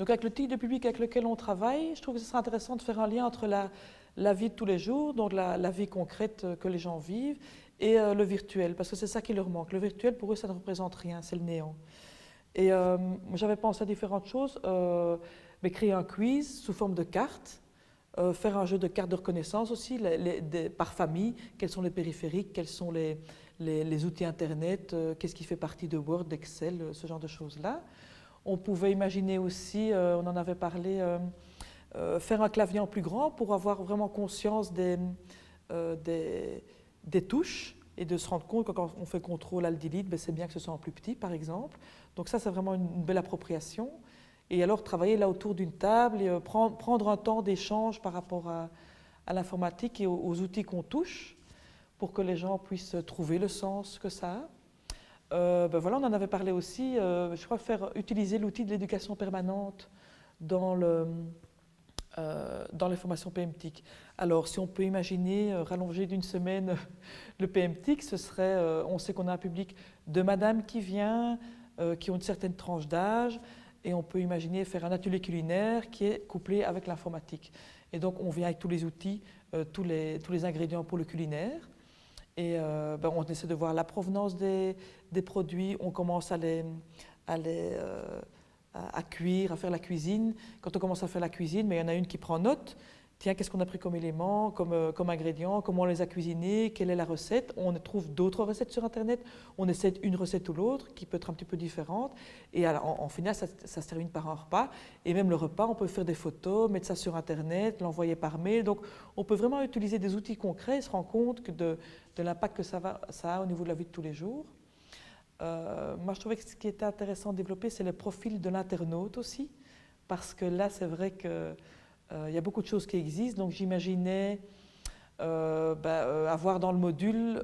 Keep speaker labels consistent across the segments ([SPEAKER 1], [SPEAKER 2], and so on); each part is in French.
[SPEAKER 1] Donc avec le type de public avec lequel on travaille, je trouve que ce serait intéressant de faire un lien entre la vie de tous les jours, donc la vie concrète que les gens vivent, et le virtuel, parce que c'est ça qui leur manque. Le virtuel, pour eux, ça ne représente rien, c'est le néant. Et j'avais pensé à différentes choses, mais créer un quiz sous forme de cartes, faire un jeu de cartes de reconnaissance aussi, par famille, quels sont les périphériques, quels sont les outils Internet, qu'est-ce qui fait partie de Word, d'Excel, ce genre de choses-là. On pouvait imaginer aussi, on en avait parlé, faire un clavier en plus grand pour avoir vraiment conscience des touches et de se rendre compte que quand on fait CTRL, Alt, Delete, ben c'est bien que ce soit en plus petit, par exemple. Donc ça, c'est vraiment une belle appropriation. Et alors, travailler là autour d'une table et prendre un temps d'échange par rapport à l'informatique et aux outils qu'on touche pour que les gens puissent trouver le sens que ça a. Ben voilà, on en avait parlé aussi, je crois utiliser l'outil de l'éducation permanente dans les formations PMTIC. Alors, si on peut imaginer rallonger d'une semaine le PMTIC, ce serait, on sait qu'on a un public de madame qui vient, qui ont une certaine tranche d'âge, et on peut imaginer faire un atelier culinaire qui est couplé avec l'informatique. Et donc, on vient avec tous les outils, tous les ingrédients pour le culinaire, et on essaie de voir la provenance des produits, on commence à cuire, à faire la cuisine. Quand on commence à faire la cuisine, mais il y en a une qui prend note. Tiens, qu'est-ce qu'on a pris comme élément, comme ingrédient, comment on les a cuisinés, quelle est la recette. On trouve d'autres recettes sur Internet. On essaie une recette ou l'autre qui peut être un petit peu différente. Et en final, ça se termine par un repas. Et même le repas, on peut faire des photos, mettre ça sur Internet, l'envoyer par mail. Donc, on peut vraiment utiliser des outils concrets et se rendre compte de l'impact que ça a au niveau de la vie de tous les jours. Moi, je trouvais que ce qui était intéressant de développer, c'est le profil de l'internaute aussi, parce que là, c'est vrai qu'il y a beaucoup de choses qui existent. Donc, j'imaginais avoir dans le module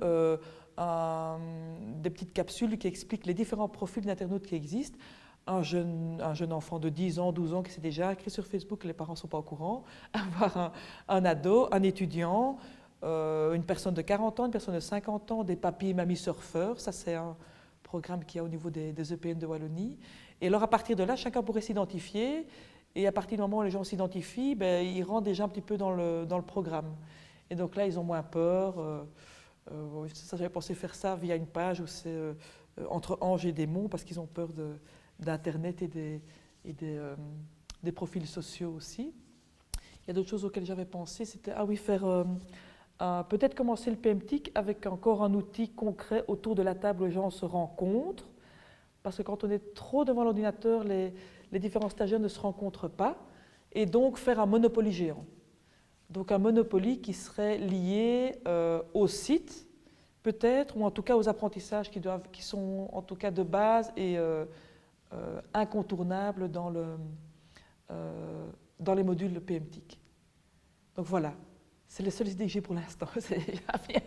[SPEAKER 1] des petites capsules qui expliquent les différents profils d'internautes qui existent. Un jeune enfant de 10 ans, 12 ans qui s'est déjà inscrit sur Facebook, les parents ne sont pas au courant, avoir un ado, un étudiant, une personne de 40 ans, une personne de 50 ans, des papis et mamies surfeurs, ça c'est un programme qu'il y a au niveau des EPN de Wallonie. Et alors à partir de là, chacun pourrait s'identifier, et à partir du moment où les gens s'identifient, ben, ils rentrent déjà un petit peu dans le programme. Et donc là, ils ont moins peur. J'avais pensé faire ça via une page où c'est entre anges et démons, parce qu'ils ont peur d'Internet et des profils sociaux aussi. Il y a d'autres choses auxquelles j'avais pensé, c'était, faire... peut-être commencer le PMTIC avec encore un outil concret autour de la table où les gens se rencontrent, parce que quand on est trop devant l'ordinateur, les différents stagiaires ne se rencontrent pas, et donc faire un Monopoly géant. Donc un Monopoly qui serait lié au site, peut-être, ou en tout cas aux apprentissages qui sont en tout cas de base et incontournables dans les modules de PMTIC. Donc voilà. C'est les seules idées que j'ai pour l'instant, c'est déjà bien.